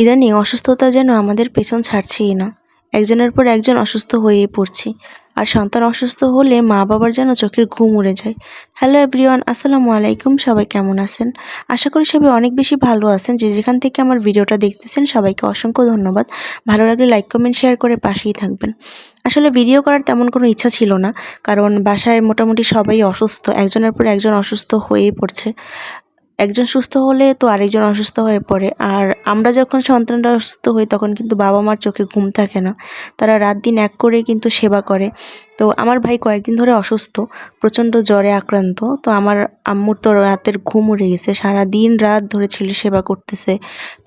ইদানিং অসুস্থতা যেন আমাদের পেছন ছাড়ছেই না। একজনের পর একজন অসুস্থ হয়েই পড়ছি। আর সন্তান অসুস্থ হলে মা বাবার যেন চোখের ঘুম উড়ে যায়। হ্যালো এভরিওয়ান, আসসালামু আলাইকুম। সবাই কেমন আছেন? আশা করি সবাই অনেক বেশি ভালো আছেন। যে যেখান থেকে আমার ভিডিওটা দেখতেছেন সবাইকে অসংখ্য ধন্যবাদ। ভালো লাগলে লাইক, কমেন্ট, শেয়ার করে পাশেই থাকবেন। আসলে ভিডিও করার তেমন কোনো ইচ্ছা ছিল না, কারণ বাসায় মোটামুটি সবাই অসুস্থ। একজনের পর একজন অসুস্থ হয়েই পড়ছে। একজন সুস্থ হলে তো আরেকজন অসুস্থ হয়ে পড়ে। আর আমরা যখন সন্তানরা অসুস্থ হই তখন কিন্তু বাবা মার চোখে ঘুম থাকে না। তারা রাত দিন এক করে কিন্তু সেবা করে। তো আমার ভাই কয়েকদিন ধরে অসুস্থ, প্রচণ্ড জ্বরে আক্রান্ত। তো আমার আম্মুর তো রাতের ঘুম উড়ে গেছে, সারাদিন রাত ধরে ছেলে সেবা করতেছে,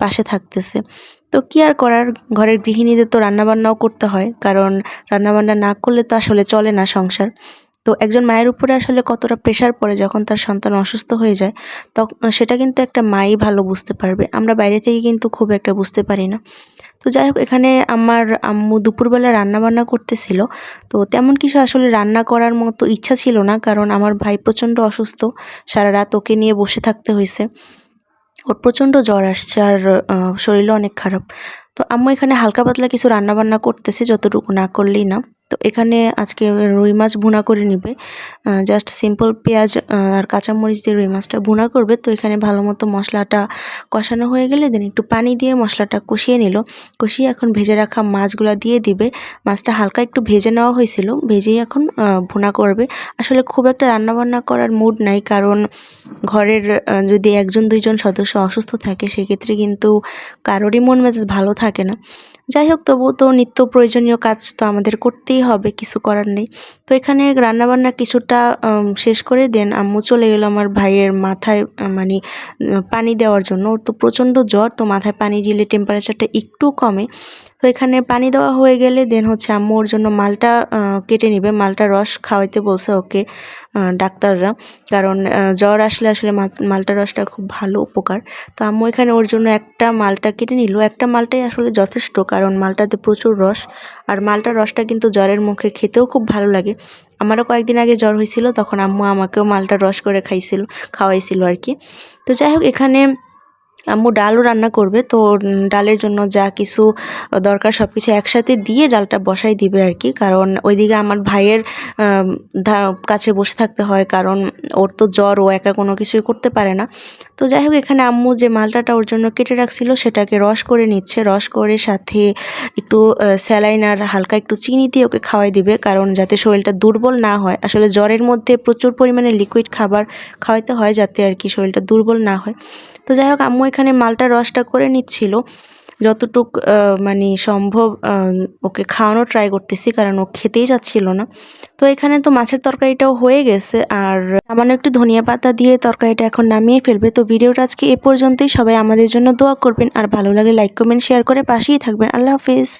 পাশে থাকতেছে। তো কী আর করার, ঘরের গৃহিণীদের তো রান্নাবান্নাও করতে হয়, কারণ রান্নাবান্না না করলে তো আসলে চলে না সংসার। তো একজন মায়ের উপরে আসলে কতটা প্রেশার পড়ে যখন তার সন্তান অসুস্থ হয়ে যায়, সেটা কিন্তু একটা মাই ভালো বুঝতে পারবে। আমরা বাইরে থেকে কিন্তু খুব একটা বুঝতে পারি না। তো যাই হোক, এখানে আমার আম্মু দুপুরবেলা রান্নাবান্না করতেছিল। তো তেমন কিছু আসলে রান্না করার মতো ইচ্ছা ছিল না, কারণ আমার ভাই প্রচণ্ড অসুস্থ। সারা রাত ওকে নিয়ে বসে থাকতে হয়েছে। ওর প্রচণ্ড জ্বর আসছে, আর শরীরও অনেক খারাপ। তো আম্মু এখানে হালকা পাতলা কিছু রান্নাবান্না করতেছে, যতটুকু না করলেই না। তো এখানে আজকে রুই মাছ ভুনা করে নিবে। জাস্ট সিম্পল পেঁয়াজ আর কাঁচামরিচ দিয়ে রুই মাছটা ভুনা করবে। তো এখানে ভালো মতো মশলাটা কষানো হয়ে গেলে দেন একটু পানি দিয়ে মশলাটা কষিয়ে নিল। কষিয়ে এখন ভেজে রাখা মাছগুলো দিয়ে দিবে। মাছটা হালকা একটু ভেজে নেওয়া হয়েছিল, ভেজেই এখন ভুনা করবে। আসলে খুব একটা রান্নাবান্না করার মুড নাই, কারণ ঘরের যদি একজন দুইজন সদস্য অসুস্থ থাকে সেক্ষেত্রে কিন্তু কারোরই মন মেজাজ ভালো থাকে না। যাই হোক, তবুও তো নিত্য প্রয়োজনীয় কাজ তো আমাদের করতেই হবে, কিছু করার নেই। তো এখানে রান্নাবান্না কিছুটা শেষ করে দেন আম্মু চলে গেল আমার ভাইয়ের মাথায় মানে পানি দেওয়ার জন্য। ওর তো প্রচণ্ড জ্বর, তো মাথায় পানি দিলে টেম্পারেচারটা একটু কমে। তো এখানে পানি দেওয়া হয়ে গেলে দেন হচ্ছে আম্মু ওর জন্য মালটা কেটে নিবে। মালটার রস খাওয়াইতে বলছে ওকে ডাক্তাররা, কারণ জ্বর আসলে আসলে মালটার রসটা খুব ভালো উপকার। তো আম্মু এখানে ওর জন্য একটা মালটা কেটে নিল। একটা মালটাই আসলে যথেষ্ট, কারণ মালটাতে প্রচুর রস। আর মালটার রসটা কিন্তু জ্বরের মুখে খেতেও খুব ভালো লাগে। আমারও কয়েকদিন আগে জ্বর হয়েছিল, তখন আম্মু আমাকেও মালটার রস করে খাওয়াইছিল আর কি। তো যাই হোক, এখানে আম্মু ডালও রান্না করবে। তো ডালের জন্য যা কিছু দরকার সব কিছু একসাথে দিয়ে ডালটা বসাই দিবে আর কি, কারণ ওইদিকে আমার ভাইয়ের কাছে বসে থাকতে হয়, কারণ ওর তো জ্বর, ও একা কোনো কিছুই করতে পারে না। তো যাই হোক, এখানে আম্মু যে মালটাটা ওর জন্য কেটে রাখছিল সেটাকে রস করে নিচ্ছে। রস করে সাথে একটু স্যালাইন আর হালকা একটু চিনি দিয়ে ওকে খাওয়াই দিবে, কারণ যাতে শরীরটা দুর্বল না হয়। আসলে জ্বরের মধ্যে প্রচুর পরিমাণে লিকুইড খাবার খাওয়াইতে হয়, যাতে আর কি শরীরটা দুর্বল না হয়। তো যাই হোক, আম্মু এখানে মালটার রসটা করে নিচ্ছিল। যতটুক মানে সম্ভব ওকে খাওয়ানোর ট্রাই করতেছি, কারণ ও খেতেই চাচ্ছিল না। তো এখানে তো মাছের তরকারিটাও হয়ে গেছে, আর সামান্য একটু ধনিয়া পাতা দিয়ে তরকারিটা এখন নামিয়ে ফেলবে। তো ভিডিওটা আজকে এ পর্যন্তই। সবাই আমাদের জন্য দোয়া করবেন, আর ভালো লাগে লাইক, কমেন্ট, শেয়ার করে পাশেই থাকবেন। আল্লাহ হাফেজ।